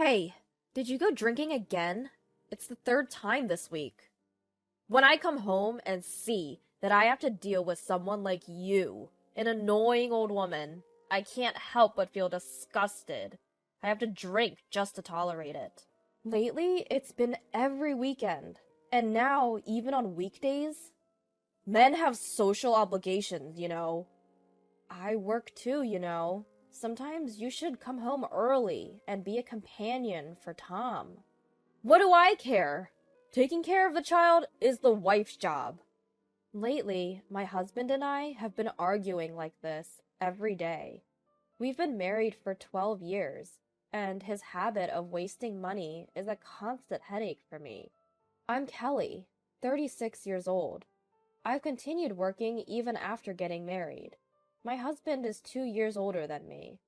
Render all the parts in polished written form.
Hey, did you go drinking again? It's the third time this week. When I come home and see that I have to deal with someone like you, an annoying old woman, I can't help but feel disgusted. I have to drink just to tolerate it. Lately, it's been every weekend, and now even on weekdays. Men have social obligations. I work too. Sometimes you should come home early and be a companion for Tom. What do I care? Taking care of the child is the wife's job. Lately, my husband and I have been arguing like this every day. We've been married for 12 years, and his habit of wasting money is a constant headache for me. I'm Kelly, 36 years old. I've continued working even after getting married. My husband is 2 years older than me.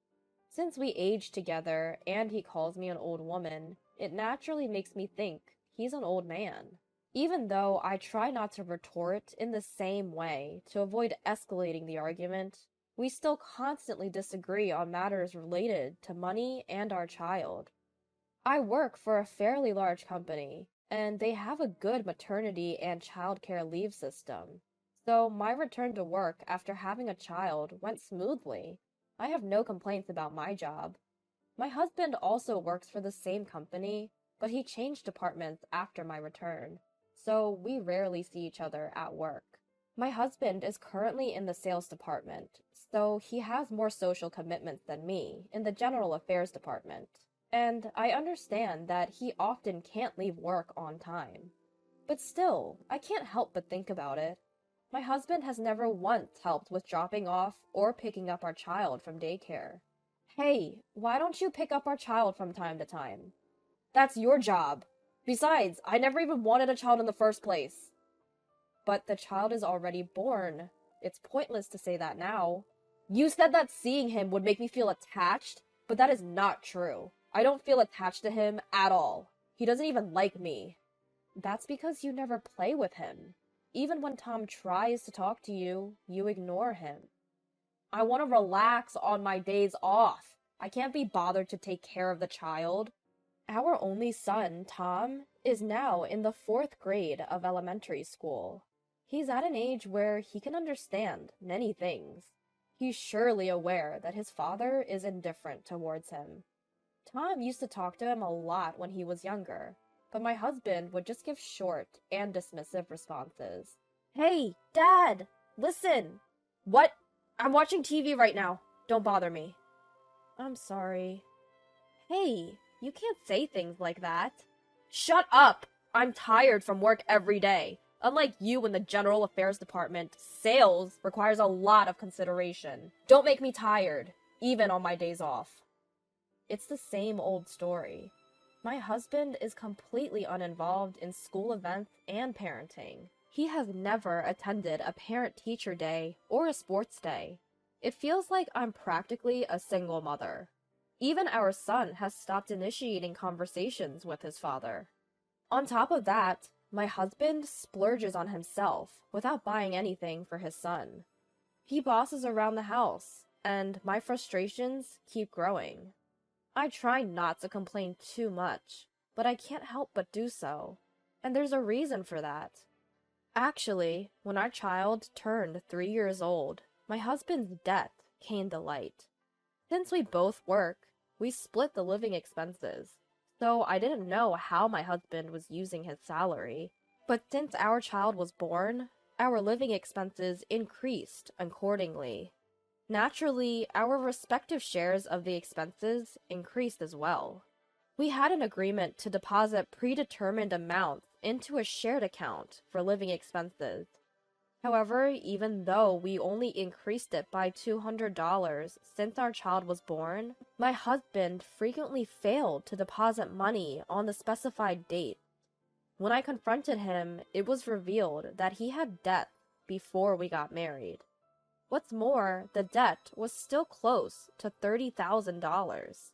Since we aged together and he calls me an old woman, it naturally makes me think he's an old man. Even though I try not to retort in the same way to avoid escalating the argument, we still constantly disagree on matters related to money and our child. I work for a fairly large company, and they have a good maternity and childcare leave system. So my return to work after having a child went smoothly. I have no complaints about my job. My husband also works for the same company, but he changed departments after my return, so we rarely see each other at work. My husband is currently in the sales department, so he has more social commitments than me in the general affairs department, and I understand that he often can't leave work on time. But still, I can't help but think about it. My husband has never once helped with dropping off or picking up our child from daycare. Hey, why don't you pick up our child from time to time? That's your job. Besides, I never even wanted a child in the first place. But the child is already born. It's pointless to say that now. You said that seeing him would make me feel attached, but that is not true. I don't feel attached to him at all. He doesn't even like me. That's because you never play with him. Even when Tom tries to talk to you, you ignore him. I want to relax on my days off. I can't be bothered to take care of the child. Our only son, Tom, is now in the 4th grade of elementary school. He's at an age where he can understand many things. He's surely aware that his father is indifferent towards him. Tom used to talk to him a lot when he was younger, but my husband would just give short and dismissive responses. Hey, Dad! Listen! What? I'm watching TV right now. Don't bother me. I'm sorry. Hey, you can't say things like that. Shut up! I'm tired from work every day. Unlike you in the general affairs department, sales requires a lot of consideration. Don't make me tired, even on my days off. It's the same old story. My husband is completely uninvolved in school events and parenting. He has never attended a parent-teacher day or a sports day. It feels like I'm practically a single mother. Even our son has stopped initiating conversations with his father. On top of that, my husband splurges on himself without buying anything for his son. He bosses around the house, and my frustrations keep growing. I try not to complain too much, but I can't help but do so, and there's a reason for that. Actually, when our child turned 3 years old, my husband's death came to light. Since we both work, we split the living expenses, so I didn't know how my husband was using his salary. But since our child was born, our living expenses increased accordingly. Naturally, our respective shares of the expenses increased as well. We had an agreement to deposit predetermined amounts into a shared account for living expenses. However, even though we only increased it by $200 since our child was born, my husband frequently failed to deposit money on the specified date. When I confronted him, it was revealed that he had debt before we got married. What's more, the debt was still close to $30,000.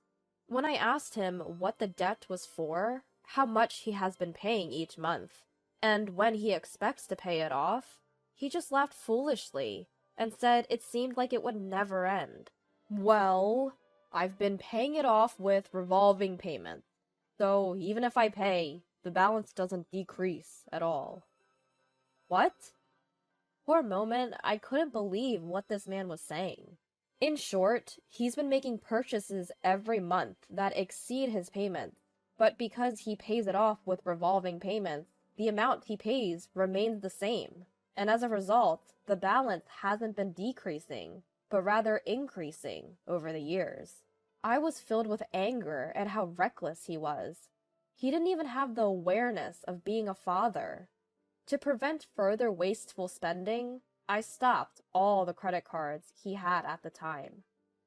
When I asked him what the debt was for, how much he has been paying each month, and when he expects to pay it off, he just laughed foolishly and said it seemed like it would never end. Well, I've been paying it off with revolving payments. So even if I pay, the balance doesn't decrease at all. What? For a moment, I couldn't believe what this man was saying. In short, he's been making purchases every month that exceed his payments, but because he pays it off with revolving payments, the amount he pays remains the same, and as a result, the balance hasn't been decreasing, but rather increasing over the years. I was filled with anger at how reckless he was. He didn't even have the awareness of being a father. To prevent further wasteful spending, I stopped all the credit cards he had at the time.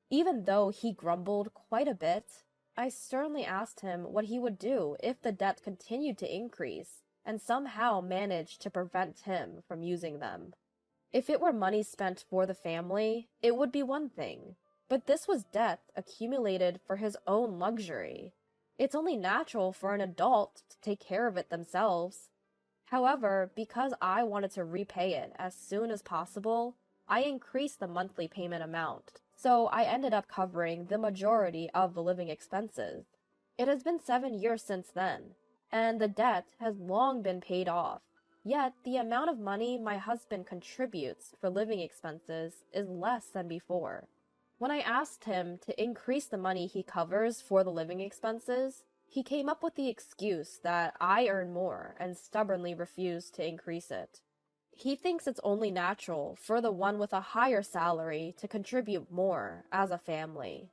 Even though he grumbled quite a bit, I sternly asked him what he would do if the debt continued to increase and somehow managed to prevent him from using them. If it were money spent for the family, it would be one thing, but this was debt accumulated for his own luxury. It's only natural for an adult to take care of it themselves. However, because I wanted to repay it as soon as possible, I increased the monthly payment amount, so I ended up covering the majority of the living expenses. It has been 7 years since then, and the debt has long been paid off. Yet, the amount of money my husband contributes for living expenses is less than before. When I asked him to increase the money he covers for the living expenses, he came up with the excuse that I earn more and stubbornly refused to increase it. He thinks it's only natural for the one with a higher salary to contribute more as a family.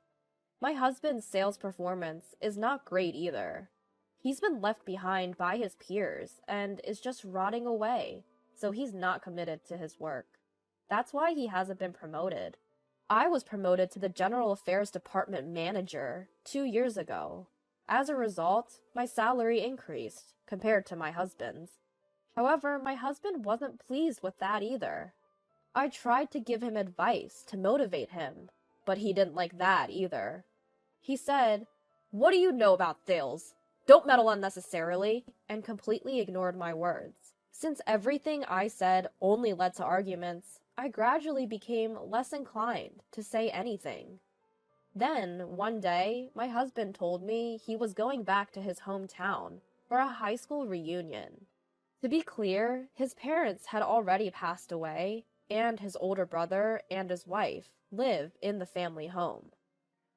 My husband's sales performance is not great either. He's been left behind by his peers and is just rotting away, so he's not committed to his work. That's why he hasn't been promoted. I was promoted to the General Affairs Department manager 2 years ago. As a result, my salary increased compared to my husband's. However, my husband wasn't pleased with that either. I tried to give him advice to motivate him, but he didn't like that either. He said, "What do you know about sales? Don't meddle unnecessarily," and completely ignored my words. Since everything I said only led to arguments, I gradually became less inclined to say anything. Then, one day, my husband told me he was going back to his hometown for a high school reunion. To be clear, his parents had already passed away, and his older brother and his wife live in the family home.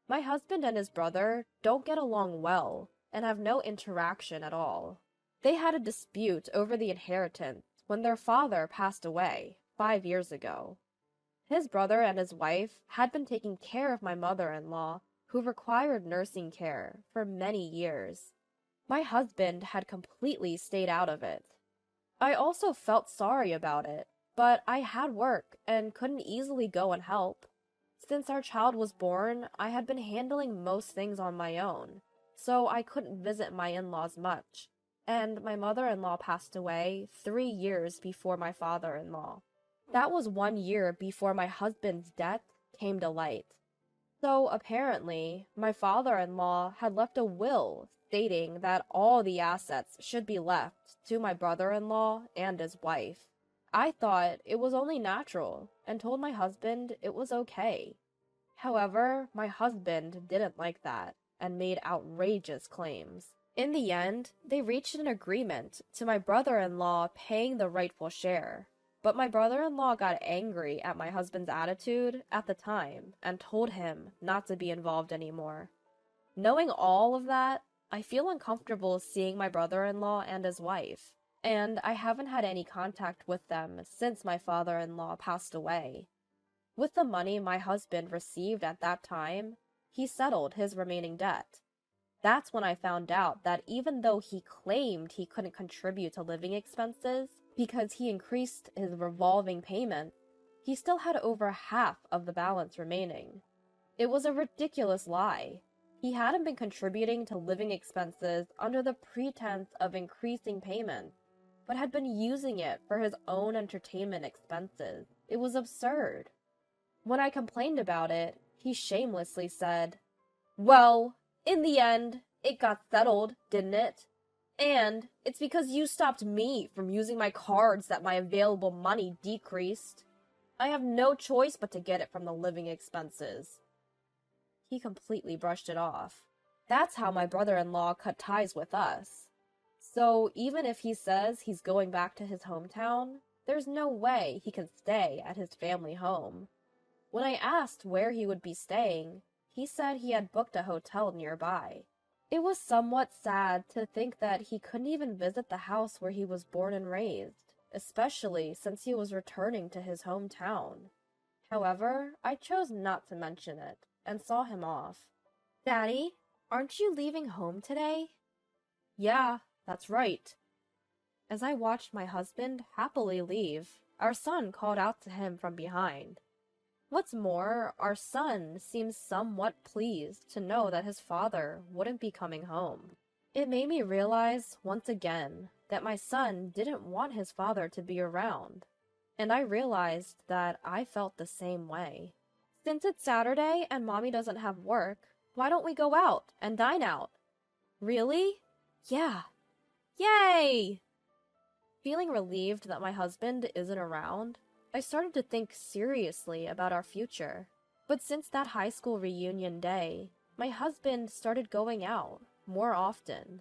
My husband and his brother don't get along well and have no interaction at all. They had a dispute over the inheritance when their father passed away 5 years ago. His brother and his wife had been taking care of my mother-in-law, who required nursing care for many years. My husband had completely stayed out of it. I also felt sorry about it, but I had work and couldn't easily go and help. Since our child was born, I had been handling most things on my own, so I couldn't visit my in-laws much, and my mother-in-law passed away 3 years before my father-in-law. That was 1 year before my husband's death came to light. So apparently, my father-in-law had left a will stating that all the assets should be left to my brother-in-law and his wife. I thought it was only natural and told my husband it was okay. However, my husband didn't like that and made outrageous claims. In the end, they reached an agreement to my brother-in-law paying the rightful share. But my brother-in-law got angry at my husband's attitude at the time and told him not to be involved anymore. Knowing all of that, I feel uncomfortable seeing my brother-in-law and his wife, and I haven't had any contact with them since my father-in-law passed away. With the money my husband received at that time, he settled his remaining debt. That's when I found out that even though he claimed he couldn't contribute to living expenses because he increased his revolving payment, he still had over half of the balance remaining. It was a ridiculous lie. He hadn't been contributing to living expenses under the pretense of increasing payments, but had been using it for his own entertainment expenses. It was absurd. When I complained about it, he shamelessly said, "Well, in the end, it got settled, didn't it? And it's because you stopped me from using my cards that my available money decreased. I have no choice but to get it from the living expenses." He completely brushed it off. That's how my brother-in-law cut ties with us. So even if he says he's going back to his hometown, there's no way he can stay at his family home. When I asked where he would be staying, he said he had booked a hotel nearby. It was somewhat sad to think that he couldn't even visit the house where he was born and raised, especially since he was returning to his hometown. However, I chose not to mention it and saw him off. Daddy, aren't you leaving home today? Yeah, that's right. As I watched my husband happily leave, our son called out to him from behind. What's more, our son seemed somewhat pleased to know that his father wouldn't be coming home. It made me realize, once again, that my son didn't want his father to be around. And I realized that I felt the same way. Since it's Saturday and Mommy doesn't have work, why don't we go out and dine out? Really? Yeah. Yay! Feeling relieved that my husband isn't around, I started to think seriously about our future. But since that high school reunion day, my husband started going out more often.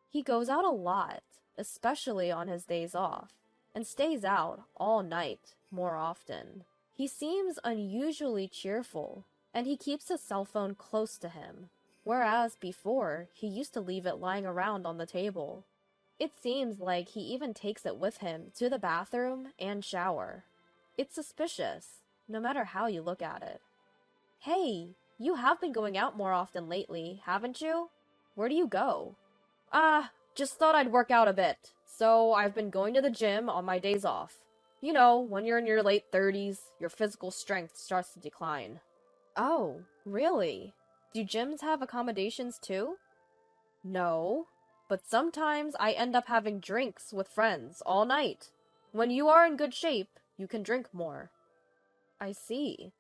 He goes out a lot, especially on his days off, and stays out all night more often. He seems unusually cheerful, and he keeps his cell phone close to him, whereas before he used to leave it lying around on the table. It seems like he even takes it with him to the bathroom and shower. It's suspicious, no matter how you look at it. Hey, you have been going out more often lately, haven't you? Where do you go? Just thought I'd work out a bit, so I've been going to the gym on my days off. You know, when you're in your late 30s, your physical strength starts to decline. Oh, really? Do gyms have accommodations too? No, but sometimes I end up having drinks with friends all night. When you are in good shape, you can drink more. I see.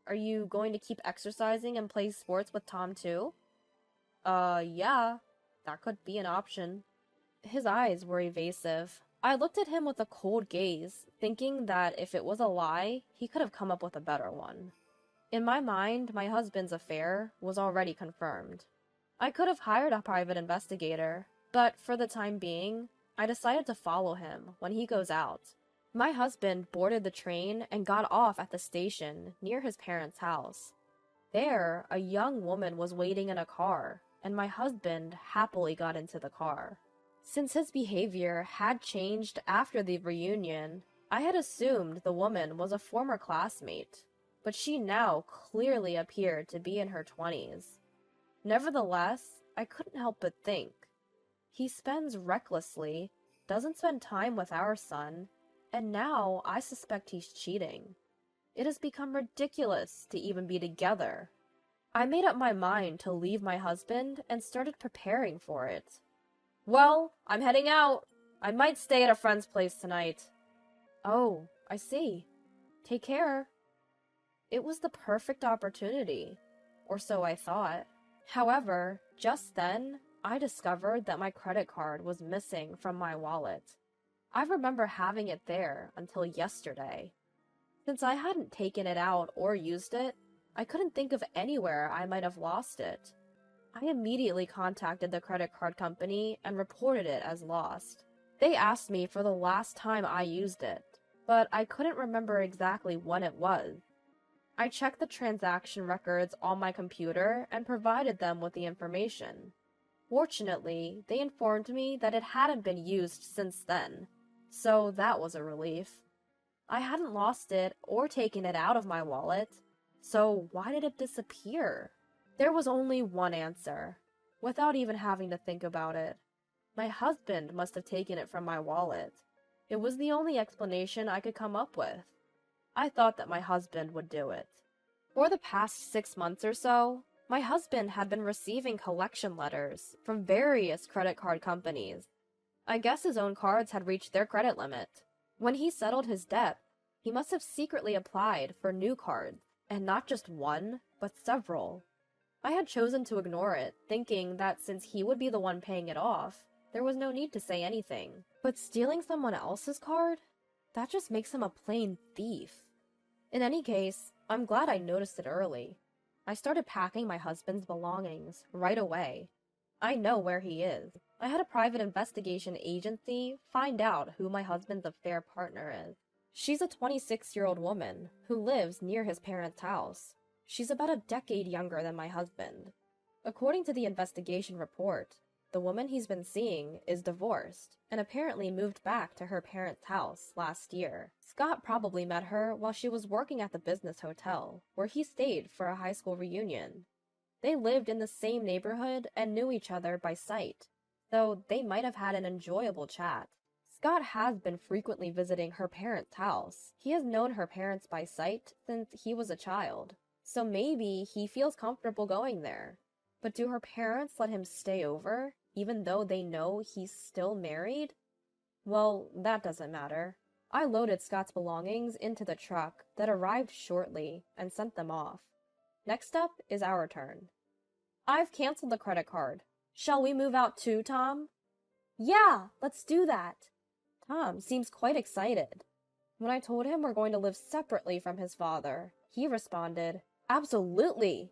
Are you going to keep exercising and play sports with Tom too? Yeah. That could be an option. His eyes were evasive. I looked at him with a cold gaze, thinking that if it was a lie, he could have come up with a better one. In my mind, my husband's affair was already confirmed. I could have hired a private investigator, but for the time being, I decided to follow him when he goes out. My husband boarded the train and got off at the station near his parents' house. There, a young woman was waiting in a car, and my husband happily got into the car. Since his behavior had changed after the reunion, I had assumed the woman was a former classmate, but she now clearly appeared to be in her 20s. Nevertheless, I couldn't help but think. He spends recklessly, doesn't spend time with our son, and now I suspect he's cheating. It has become ridiculous to even be together. I made up my mind to leave my husband and started preparing for it. Well, I'm heading out. I might stay at a friend's place tonight. Oh, I see. Take care. It was the perfect opportunity, or so I thought. However, just then, I discovered that my credit card was missing from my wallet. I remember having it there until yesterday. Since I hadn't taken it out or used it, I couldn't think of anywhere I might have lost it. I immediately contacted the credit card company and reported it as lost. They asked me for the last time I used it, but I couldn't remember exactly when it was. I checked the transaction records on my computer and provided them with the information. Fortunately, they informed me that it hadn't been used since then, so that was a relief. I hadn't lost it or taken it out of my wallet, so why did it disappear? There was only one answer, without even having to think about it. My husband must have taken it from my wallet. It was the only explanation I could come up with. I thought that my husband would do it. For the past 6 months or so, my husband had been receiving collection letters from various credit card companies. I guess his own cards had reached their credit limit. When he settled his debt, he must have secretly applied for new cards, and not just one, but several. I had chosen to ignore it, thinking that since he would be the one paying it off, there was no need to say anything. But stealing someone else's card? That just makes him a plain thief. In any case, I'm glad I noticed it early. I started packing my husband's belongings right away. I know where he is. I had a private investigation agency find out who my husband's affair partner is. She's a 26-year-old woman who lives near his parents' house. She's about a decade younger than my husband. According to the investigation report, the woman he's been seeing is divorced and apparently moved back to her parents' house last year. Scott probably met her while she was working at the business hotel, where he stayed for a high school reunion. They lived in the same neighborhood and knew each other by sight, so they might have had an enjoyable chat. Scott has been frequently visiting her parents' house. He has known her parents by sight since he was a child, so maybe he feels comfortable going there. But do her parents let him stay over, even though they know he's still married? Well, that doesn't matter. I loaded Scott's belongings into the truck that arrived shortly and sent them off. Next up is our turn. I've canceled the credit card. Shall we move out too, Tom? Yeah, let's do that. Tom seems quite excited. When I told him we're going to live separately from his father, he responded, Absolutely.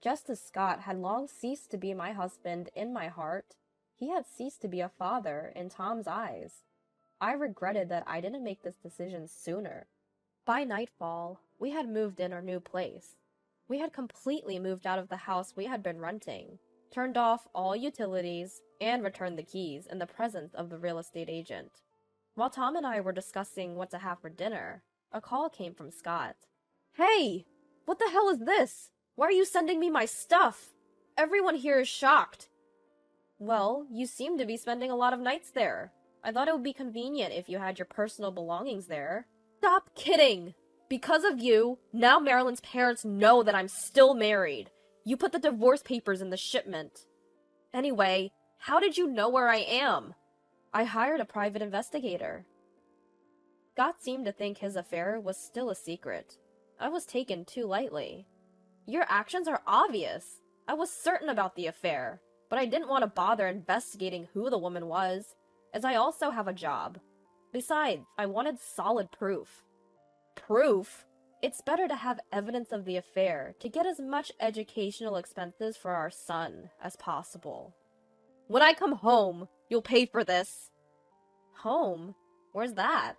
Just as Scott had long ceased to be my husband in my heart, he had ceased to be a father in Tom's eyes. I regretted that I didn't make this decision sooner. By nightfall, we had moved in our new place. We had completely moved out of the house we had been renting, turned off all utilities, and returned the keys in the presence of the real estate agent. While Tom and I were discussing what to have for dinner, a call came from Scott. Hey! What the hell is this? Why are you sending me my stuff? Everyone here is shocked. Well, you seem to be spending a lot of nights there. I thought it would be convenient if you had your personal belongings there. Stop kidding! Because of you, now Marilyn's parents know that I'm still married. You put the divorce papers in the shipment. Anyway, how did you know where I am? I hired a private investigator. Scott seemed to think his affair was still a secret. I was taken too lightly. Your actions are obvious. I was certain about the affair, but I didn't want to bother investigating who the woman was, as I also have a job. Besides, I wanted solid proof. Proof? It's better to have evidence of the affair to get as much educational expenses for our son as possible. When I come home, you'll pay for this. Home? Where's that?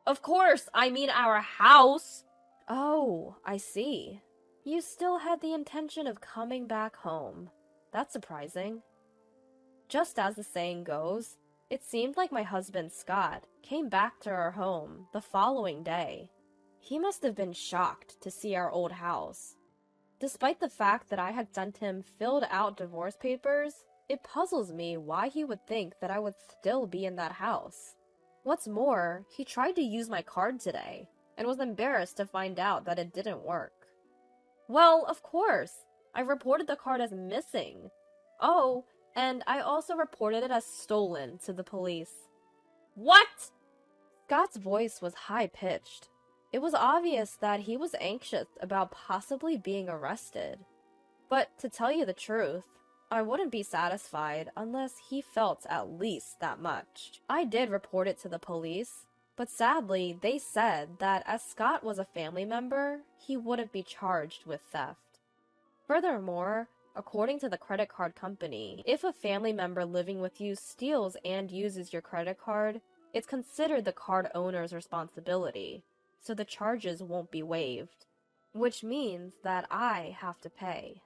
Of course, I mean our house. Oh, I see. You still had the intention of coming back home. That's surprising. Just as the saying goes, it seemed like my husband, Scott, came back to our home the following day. He must have been shocked to see our old house. Despite the fact that I had sent him filled out divorce papers, it puzzles me why he would think that I would still be in that house. What's more, he tried to use my card today, and was embarrassed to find out that it didn't work. Well, of course. I reported the card as missing. Oh, and I also reported it as stolen to the police. What? Scott's voice was high-pitched. It was obvious that he was anxious about possibly being arrested. But to tell you the truth, I wouldn't be satisfied unless he felt at least that much. I did report it to the police, but sadly, they said that as Scott was a family member, he wouldn't be charged with theft. Furthermore, according to the credit card company, if a family member living with you steals and uses your credit card, it's considered the card owner's responsibility, so the charges won't be waived, which means that I have to pay.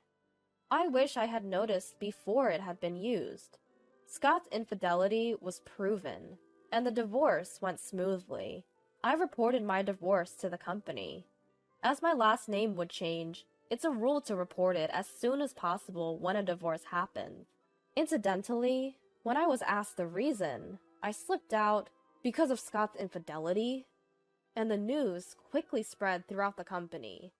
I wish I had noticed before it had been used. Scott's infidelity was proven, and the divorce went smoothly. I reported my divorce to the company. As my last name would change, it's a rule to report it as soon as possible when a divorce happens. Incidentally, when I was asked the reason, I slipped out because of Scott's infidelity, and the news quickly spread throughout the company.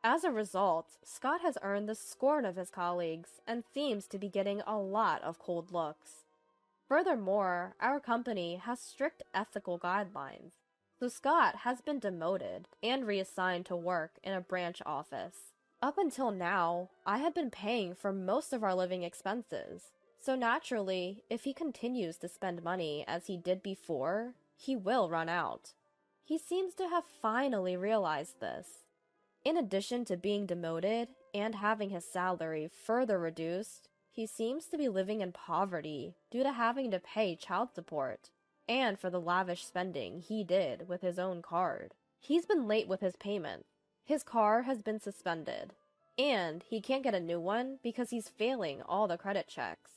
As a result, Scott has earned the scorn of his colleagues and seems to be getting a lot of cold looks. Furthermore, our company has strict ethical guidelines, so Scott has been demoted and reassigned to work in a branch office. Up until now, I had been paying for most of our living expenses, so naturally, if he continues to spend money as he did before, he will run out. He seems to have finally realized this. In addition to being demoted and having his salary further reduced, he seems to be living in poverty due to having to pay child support and for the lavish spending he did with his own card. He's been late with his payment. His car has been suspended, and he can't get a new one because he's failing all the credit checks.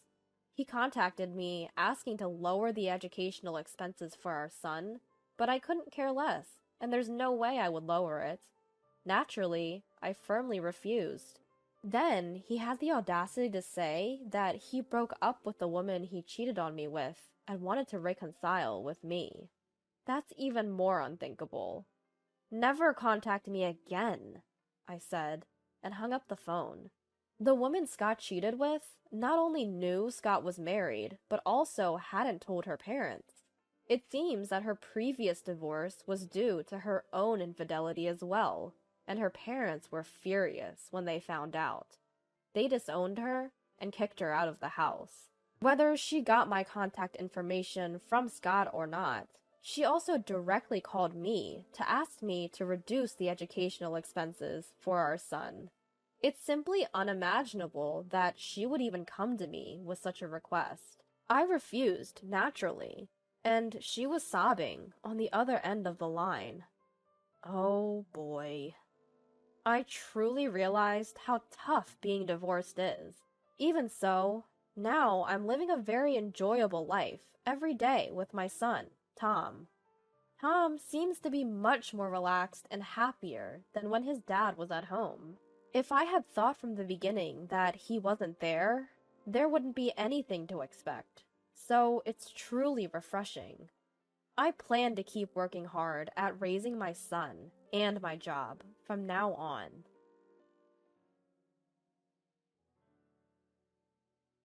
He contacted me asking to lower the educational expenses for our son, but I couldn't care less, and there's no way I would lower it. Naturally, I firmly refused. Then he had the audacity to say that he broke up with the woman he cheated on me with and wanted to reconcile with me. That's even more unthinkable. Never contact me again, I said, and hung up the phone. The woman Scott cheated with not only knew Scott was married, but also hadn't told her parents. It seems that her previous divorce was due to her own infidelity as well, and her parents were furious when they found out. They disowned her and kicked her out of the house. Whether she got my contact information from Scott or not, she also directly called me to ask me to reduce the educational expenses for our son. It's simply unimaginable that she would even come to me with such a request. I refused, naturally, and she was sobbing on the other end of the line. Oh boy. I truly realized how tough being divorced is. Even so, now I'm living a very enjoyable life every day with my son, Tom. Tom seems to be much more relaxed and happier than when his dad was at home. If I had thought from the beginning that he wasn't there wouldn't be anything to expect. So it's truly refreshing. I plan to keep working hard at raising my son and my job from now on.